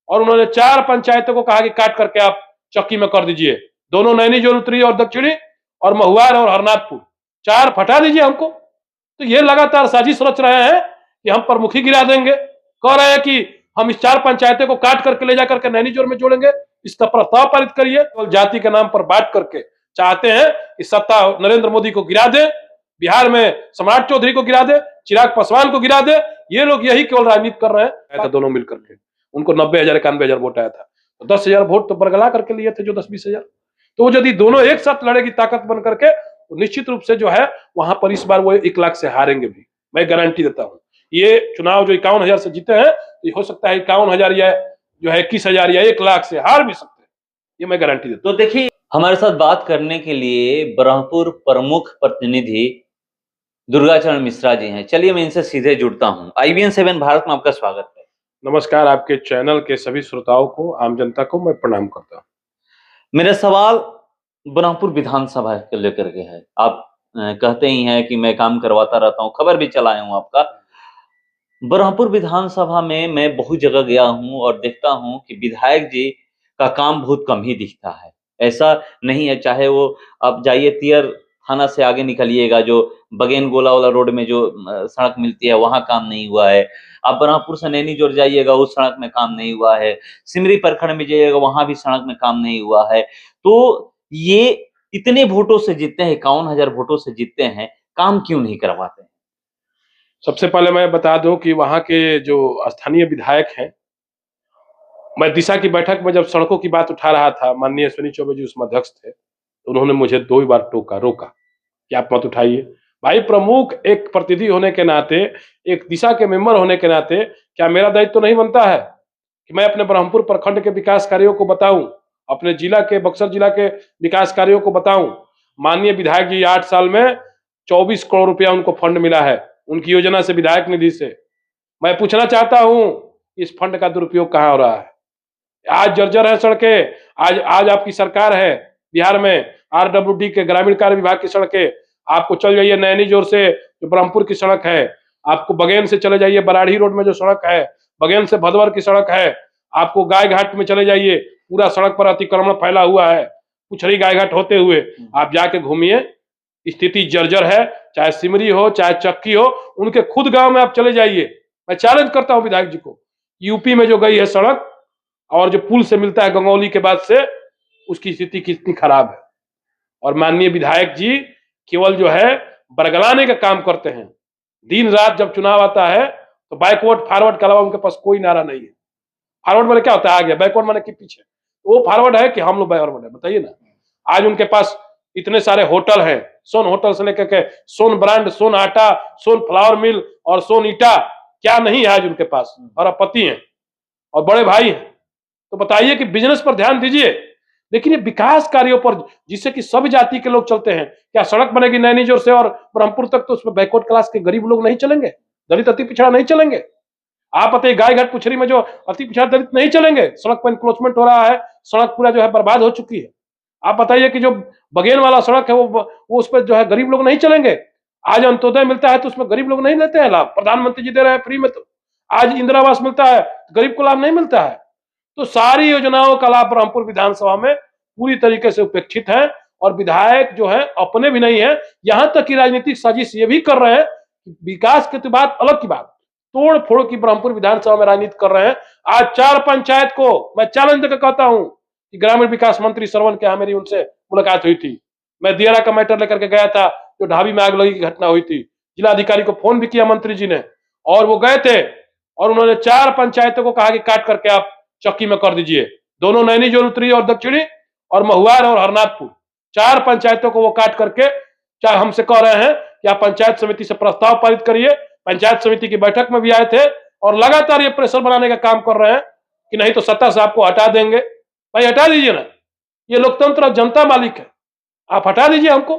और उन्होंने 4 पंचायतों को कहा कि काट करके आप चक्की में कर दीजिए, दोनों नैनी जोन उत्तरी और दक्षिणी और महुआर और हरनाथपुर, 4 फटा दीजिए हमको। तो ये लगातार साजिश रच रहे हैं कि हम प्रमुखी गिरा देंगे, कह रहे हैं कि हम इस 4 पंचायतों को काट करके ले जाकर के नैनी जोन में जोड़ेंगे, इसका प्रस्ताव पारित करिए। और जाति के नाम पर बांट करके चाहते हैं कि सत्ता नरेंद्र मोदी को गिरा दे, बिहार में सम्राट चौधरी को गिरा दे, चिराग पासवान को गिरा दे। ये लोग यही केवल राजनीति कर रहे हैं। दोनों मिलकर के उनको 90,000 91,000 वोट आया था, तो 10,000 वोट तो बरगला करके लिए थे, जो 10-20,000। तो यदि दोनों एक साथ लड़ेगी ताकत बन करके, तो निश्चित रूप से जो है वहां पर इस बार वो 1 लाख से हारेंगे भी, मैं गारंटी देता हूं। ये चुनाव जो 51,000 से जीते हैं, तो हो सकता है 51,000 या जो है 21,000 या 1 लाख से हार भी सकते हैं, ये मैं गारंटी देता हूं। तो देखिए, हमारे साथ बात करने के लिए ब्रह्मपुर प्रमुख प्रतिनिधि दुर्गाचरण मिश्रा जी हैं। चलिए मैं इनसे सीधे जुड़ता हूं। IBN 7 भारत में आपका स्वागत है। नमस्कार, आपके चैनल के सभी श्रोताओं को, आम जनता को मैं प्रणाम करता हूं। मेरा सवाल ब्रह्मपुर विधानसभा के लेकर के है। आप कहते ही हैं कि मैं काम करवाता रहता हूं, खबर भी चलाया हूं आपका। ब्रह्मपुर विधानसभा में मैं बहुत जगह गया हूं और देखता हूं कि विधायक जी का काम बहुत कम ही दिखता है। ऐसा नहीं है, चाहे वो आप जाइए तियर थाना से आगे निकलिएगा, जो बगेन गोला वाला रोड में जो सड़क मिलती है, वहां काम नहीं हुआ है। आप ब्रह्मपुर से नैनी जोर जाइएगा, उस सड़क में काम नहीं हुआ है। सिमरी प्रखंड में जाइएगा, वहां भी सड़क में काम नहीं हुआ है। तो ये इतने वोटों से जीतते हैं, 51,000 वोटों से जीतते हैं, काम क्यों नहीं करवाते हैं? सबसे पहले मैं बता दूं कि वहां के जो स्थानीय विधायक हैं, मैं दिशा की बैठक में जब सड़कों की बात उठा रहा था, माननीय अश्विनी चौबे जी उसमें अध्यक्ष थे, तो उन्होंने मुझे 2 बार रोका कि आप मत उठाइए। भाई, प्रमुख एक प्रतिनिधि होने के नाते, एक दिशा के मेंबर होने के नाते, क्या मेरा दायित्व तो नहीं बनता है कि मैं अपने ब्रह्मपुर प्रखंड के विकास कार्यों को बताऊं, अपने जिला के, बक्सर जिला के विकास कार्यों को बताऊं। माननीय विधायक जी 8 साल में 24 करोड़ रुपया उनको फंड मिला है, उनकी योजना से, विधायक निधि से। मैं पूछना चाहता हूं, इस फंड का दुरुपयोग कहां हो रहा है? आज जर्जर है सड़कें, आज आपकी सरकार है बिहार में, RWD के ग्रामीण कार्य विभाग की सड़कें। आपको चल जाइए नैनी जोर से जो ब्रह्मपुर की सड़क है, आपको बगेन से चले जाइए बराड़ी रोड में जो सड़क है, बगेन से भदवर की सड़क है, आपको गाय घाट में चले जाइए, पूरा सड़क पर अतिक्रमण फैला हुआ है, पुछरी गाय घाट होते हुए आप जाके घूमिए, स्थिति जर्जर है। चाहे सिमरी हो, चाहे चक्की हो, उनके खुद गांव में आप चले जाइए। मैं चैलेंज करता हूं विधायक जी को, यूपी में जो गई है सड़क और जो पुल से मिलता है गंगौली के बाद से, उसकी स्थिति कितनी खराब है। और माननीय विधायक जी केवल जो है बरगलाने का काम करते हैं। दिन रात जब चुनाव आता है तो बैकवर्ड फॉरवर्ड के अलावा उनके पास कोई नारा नहीं है। फॉरवर्ड माने क्या होता है? आगे। बैकवर्ड माने कि पीछे। वो फॉरवर्ड है कि हम लोग बैकवर्ड है? बताइए ना। आज उनके पास इतने सारे होटल हैं, सोन होटल से लेकर के सोन ब्रांड, सोन आटा, सोन फ्लावर मिल और सोन ईटा, क्या नहीं है आज उनके पास? और अब पति हैं और बड़े भाई हैं। तो बताइए कि बिजनेस पर ध्यान दीजिए, लेकिन ये विकास कार्यों पर, जिससे कि सभी जाति के लोग चलते हैं। क्या सड़क बनेगी नैनी जोर से और ब्रह्मपुर तक, तो उसमें बैकवर्ड क्लास के गरीब लोग नहीं चलेंगे? दलित अति पिछड़ा नहीं चलेंगे? आप बताइए, गाय घाट पुछरी में जो अति पिछड़ा दलित नहीं चलेंगे? सड़क पर इंक्रोचमेंट हो रहा है, सड़क पूरा जो है बर्बाद हो चुकी है। आप बताइए कि जो बगेन वाला सड़क है, वो उस पर जो है गरीब लोग नहीं चलेंगे? आज अंत्योदय मिलता है तो उसमें गरीब लोग नहीं लेते हैं लाभ? प्रधानमंत्री जी दे रहे हैं फ्री में, तो आज इंदिरा आवास मिलता है, गरीब को लाभ नहीं मिलता है। तो सारी योजनाओं का लाभ ब्रह्मपुर विधानसभा में पूरी तरीके से उपेक्षित है, और विधायक जो है अपने भी नहीं है। यहां तक कि राजनीतिक साजिश ये भी कर रहे हैं, विकास की तो बात अलग की बात, तोड़ फोड़ की ब्रह्मपुर विधानसभा में राजनीति कर रहे हैं। आज 4 पंचायत को मैं चैलेंज देकर कहता हूं कि ग्रामीण विकास मंत्री श्रवण के, मेरी उनसे मुलाकात हुई थी। मैं दियारा का मैटर लेकर के गया था, जो ढाबी में आग लगी की घटना हुई थी। जिलाधिकारी को फोन भी किया मंत्री जी ने, और वो गए थे और उन्होंने 4 पंचायतों को कहा कि काट करके आप चक्की में कर दीजिए, दोनों नैनी जोन उत्तरी और दक्षिणी और महुआर और हरनाथपुर, 4 पंचायतों को वो काट करके, चाहे हमसे कह रहे हैं कि आप पंचायत समिति से प्रस्ताव पारित करिए। पंचायत समिति की बैठक में भी आए थे और लगातार ये प्रेशर बनाने का काम कर रहे हैं कि नहीं तो सत्ता से आपको हटा देंगे। भाई हटा दीजिए ना, ये लोकतंत्र, जनता मालिक है, आप हटा दीजिए हमको।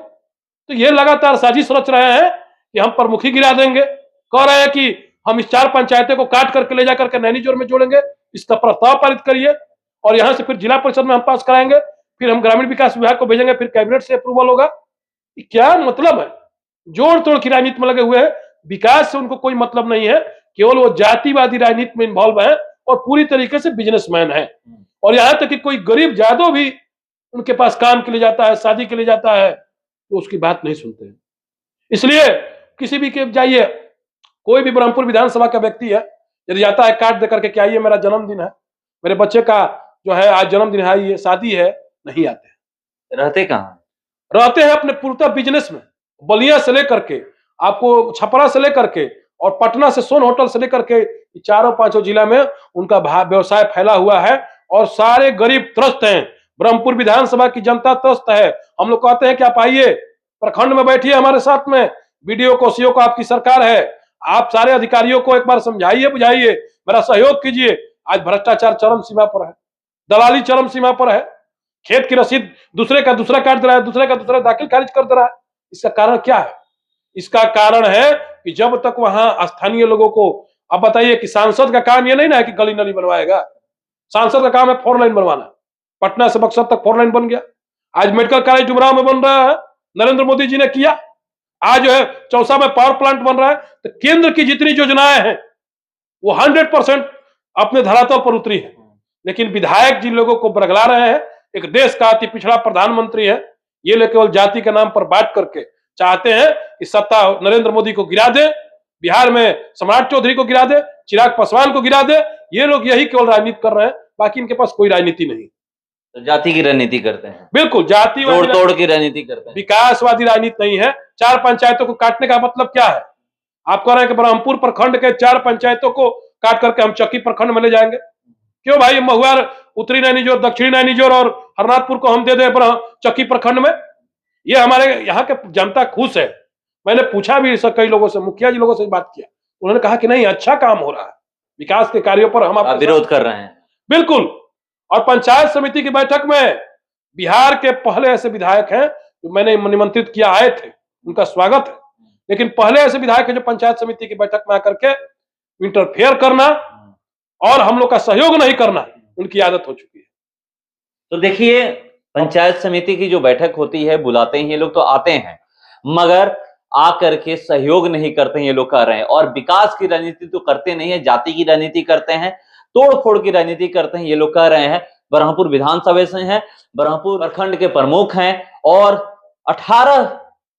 तो ये लगातार साजिश रच रहे हैं कि हम प्रमुखी गिरा देंगे, कह रहे हैं कि हम इस 4 पंचायतों को काट करके ले जाकर के नैनी जोन में जोड़ेंगे, इसका प्रस्ताव पारित करिए, और यहां से फिर जिला परिषद में हम पास कराएंगे, फिर हम ग्रामीण विकास विभाग को भेजेंगे, फिर कैबिनेट से अप्रूवल होगा। क्या मतलब है? जोड़ तोड़ की राजनीति में लगे हुए हैं, विकास से उनको कोई मतलब नहीं है, केवल वो जातिवादी राजनीति में इन्वॉल्व है, और पूरी तरीके से बिजनेसमैन है। और यहाँ तक कि कोई गरीब जादव भी उनके पास काम के लिए जाता है, शादी के लिए जाता है, तो उसकी बात नहीं सुनते हैं। इसलिए किसी भी के जाइए, कोई भी ब्रह्मपुर विधानसभा का व्यक्ति है, यदि जाता है कार्ड देकर के, क्या ये मेरा जन्मदिन है, मेरे बच्चे का जो है आज जन्मदिन है, ये शादी है, नहीं आते। रहते कहाँ? रहते हैं अपने पूर्णतः बिजनेस में। बलिया से लेकर के आपको छपरा से लेकर के और पटना से सोन होटल से लेकर के चारों पांचों जिला में उनका व्यवसाय फैला हुआ है और सारे गरीब त्रस्त हैं। ब्रह्मपुर विधानसभा की जनता त्रस्त है। हम लोग कहते हैं कि आप आइए, प्रखंड में बैठिए हमारे साथ में, बीडीओ को, सीओ को, आपकी सरकार है, आप सारे अधिकारियों को एक बार समझाइए, बुझाइए, मेरा सहयोग कीजिए। आज भ्रष्टाचार चरम सीमा पर है, दलाली चरम सीमा पर है, खेत की रसीद दूसरे का दूसरा काट दे रहा है, दूसरे का दूसरा दाखिल खारिज कर दे रहा है। इसका कारण क्या है? इसका कारण है कि जब तक वहां स्थानीय लोगों को, अब बताइए कि सांसद का काम ये नहीं ना है कि गली नली बनवाएगा, सांसद का काम है 4 लाइन बनवाना। पटना से बक्सर तक 4 लाइन बन गया। आज मेडिकल कॉलेज डुमराव में बन रहा है, नरेंद्र मोदी जी ने किया। आज जो है चौसा में पावर प्लांट बन रहा है। तो केंद्र की जितनी योजनाएं हैं वो 100% अपने धरातल पर उतरी है, लेकिन विधायक जिन लोगों को बरगला रहे हैं, एक देश का अति पिछड़ा प्रधानमंत्री है, ये लोग केवल जाति के नाम पर बात करके चाहते हैं कि सत्ता नरेंद्र मोदी को गिरा दे, बिहार में सम्राट चौधरी को गिरा दे, चिराग पासवान को गिरा दे। ये लोग यही केवल राजनीति कर रहे हैं, बाकी इनके पास कोई राजनीति नहीं। तो जाति की राजनीति करते हैं, बिल्कुल जाति तोड़ की राजनीति करते हैं, विकासवादी राजनीति नहीं है। 4 पंचायतों को काटने का मतलब क्या है? आप कह रहे हैं कि ब्रह्मपुर प्रखंड के 4 पंचायतों को काट करके हम चक्की प्रखंड में ले जाएंगे। क्यों भाई? महुआ, उत्तरी नैनीजोर, दक्षिणी नैनीजोर और हरनाथपुर को हम दे दें चक्की प्रखंड में? ये हमारे यहाँ के जनता खुश है। मैंने पूछा भी कई लोगों से, मुखिया जी लोगों से बात किया, उन्होंने कहा कि नहीं, अच्छा काम हो रहा है, विकास के कार्यों पर हम आप विरोध कर रहे हैं। बिल्कुल। और पंचायत समिति की बैठक में बिहार के पहले ऐसे विधायक हैं जो मैंने निमंत्रित किया, आए थे, उनका स्वागत है, लेकिन पहले ऐसे विधायक हैं जो पंचायत समिति की बैठक में आकर के इंटरफेयर करना और हम लोग का सहयोग नहीं करना, उनकी आदत हो चुकी है। तो देखिए, पंचायत समिति की जो बैठक होती है, बुलाते हैं ये लोग, तो आते हैं, मगर आकर के सहयोग नहीं करते हैं, ये लोग कह रहे हैं। और विकास की राजनीति तो करते नहीं है, जाति की राजनीति करते हैं, तोड़ फोड़ की राजनीति करते हैं, ये लोग कह रहे हैं। ब्रह्मपुर विधानसभा से हैं, ब्रह्मपुर प्रखंड के प्रमुख हैं और 18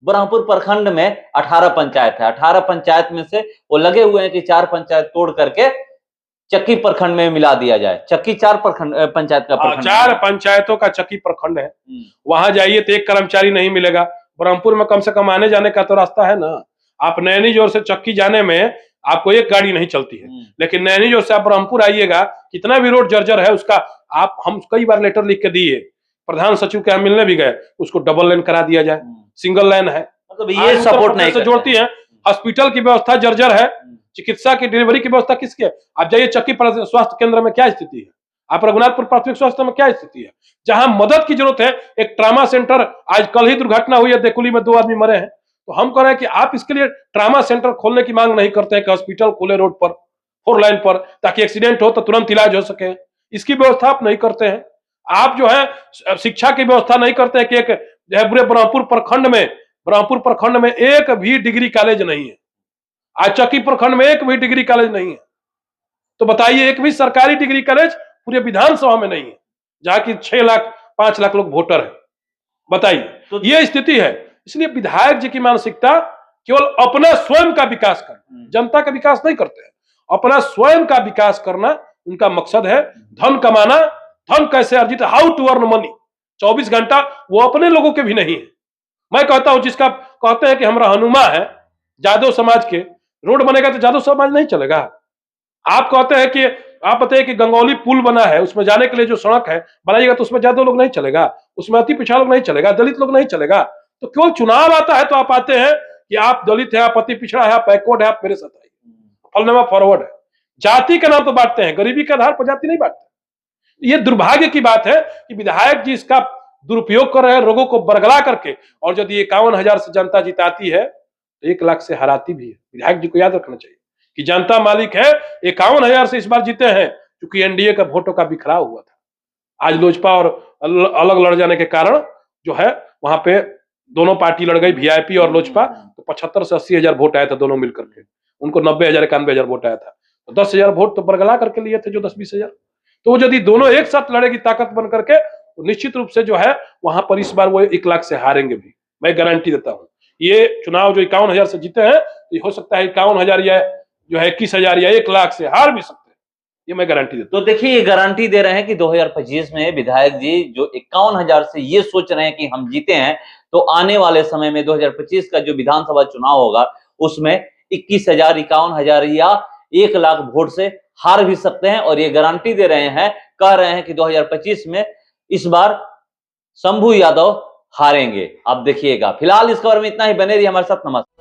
ब्रह्मपुर प्रखंड में 18 पंचायत है। 18 पंचायत में से वो लगे हुए हैं कि 4 पंचायत तोड़ करके चक्की प्रखंड में मिला दिया जाए। चक्की 4 पंचायत का प्रखंड, 4 पंचायतों का चक्की प्रखंड है। वहां जाइए तो एक कर्मचारी नहीं मिलेगा। ब्रह्मपुर में कम से कम आने जाने का तो रास्ता है ना। आप नैनीजोर से चक्की जाने में आपको एक गाड़ी नहीं चलती है, लेकिन नैनीजोर से आप ब्रह्मपुर आइएगा, कितना भी रोड जर्जर है उसका, हम कई बार लेटर लिख के दिए, प्रधान सचिव के यहाँ मिलने भी गए, उसको डबल लेन करा दिया जाए, सिंगल लेन है। मतलब ये सपोर्ट नहीं से जोड़ती है। हॉस्पिटल की व्यवस्था जर्जर है, चिकित्सा की डिलीवरी की व्यवस्था किसकी है? आप जाइए चक्की स्वास्थ्य केंद्र में क्या स्थिति है, आप रघुनाथपुर प्राथमिक स्वास्थ्य में क्या स्थिति है? जहां मदद की जरूरत है, एक ट्रामा सेंटर, आज कल ही दुर्घटना हुई है, देकुली में 2 आदमी मरे हैं, तो हम कह रहे हैं कि आप इसके लिए ट्रामा सेंटर खोलने की मांग नहीं करते हैं कि हॉस्पिटल खोले रोड पर, 4 लाइन पर, ताकि एक्सीडेंट हो तो तुरंत इलाज हो सके। इसकी व्यवस्था आप नहीं करते हैं। आप जो है शिक्षा की व्यवस्था नहीं करते हैं कि एक पूरे ब्रह्मपुर प्रखंड में एक भी डिग्री कॉलेज नहीं है। आज चक्की प्रखंड में एक भी डिग्री कॉलेज नहीं है। तो बताइए, एक भी सरकारी डिग्री कॉलेज पूरे विधानसभा में नहीं है, जहां की 6 लाख 5 लाख लोग वोटर है। बताइए, तो ये स्थिति है। इसलिए विधायक जी की मानसिकता केवल अपना स्वयं का विकास करना, जनता का विकास नहीं करते हैं, अपना स्वयं का विकास करना उनका मकसद है। धन कमाना, धन कैसे अर्जित, हाउ टू अर्न मनी, 24 घंटा वो अपने लोगों के भी नहीं है। मैं कहता हूं, जिसका कहते हैं कि हम रहनुमा है जादव समाज के, रोड बनेगा तो जादव समाज नहीं चलेगा। आप कहते हैं कि आप बताइए कि गंगौली पुल बना है, उसमें जाने के लिए जो सड़क है बनाइएगा, तो उसमें जादव लोग नहीं चलेगा, उसमें अति पिछड़ा लोग नहीं चलेगा, दलित लोग नहीं चलेगा। तो केवल चुनाव आता है तो आप आते हैं कि आप दलित है, आप अति पिछड़ा है, आप बैकवर्ड है, आप मेरे साथ आइए, फलनामा फॉरवर्ड है। जाति का नाम तो बांटते हैं, गरीबी के आधार पर जाति नहीं बांटते। ये दुर्भाग्य की बात है कि विधायक जी इसका दुरुपयोग कर रहे हैं, लोगों को बरगला करके। और यदि 51,000 से जनता जिताती है तो 1 लाख से हराती भी है। विधायक जी को याद रखना चाहिए कि जनता मालिक है। 51,000 से इस बार जीते हैं, क्योंकि एनडीए का वोटों का बिखराव हुआ था। आज लोजपा और अलग लड़ जाने के कारण जो है वहां पे दोनों पार्टी लड़ गई, वीआईपी और लोजपा, तो 75 से 80,000 वोट आया था दोनों मिलकर के, उनको 90,000 91,000 वोट आया था। 10,000 वोट तो बरगला करके लिए थे जो 10-20,000। तो यदि दोनों एक साथ लड़ेगी ताकत बन करके तो निश्चित रूप से जो है वहां पर इस बार वो 1 लाख से हारेंगे भी, मैं गारंटी देता हूं। ये चुनाव जो 51,000 से जीते हैं तो हो सकता है 51,000 या जो है 21,000 या 1 लाख से हार भी सकते हैं, ये मैं गारंटी देता हूं। तो देखिए ये गारंटी दे रहे हैं कि 2025 में विधायक जी जो 51,000 से ये सोच रहे हैं कि हम जीते हैं, तो आने वाले समय में 2025 का जो विधानसभा चुनाव होगा उसमें 21,000, 51,000 या 1 लाख वोट से हार भी सकते हैं। और ये गारंटी दे रहे हैं, कह रहे हैं कि 2025 में इस बार शंभू यादव हारेंगे। आप देखिएगा। फिलहाल इस खबर में इतना ही, बने रहिए हमारे साथ। नमस्कार।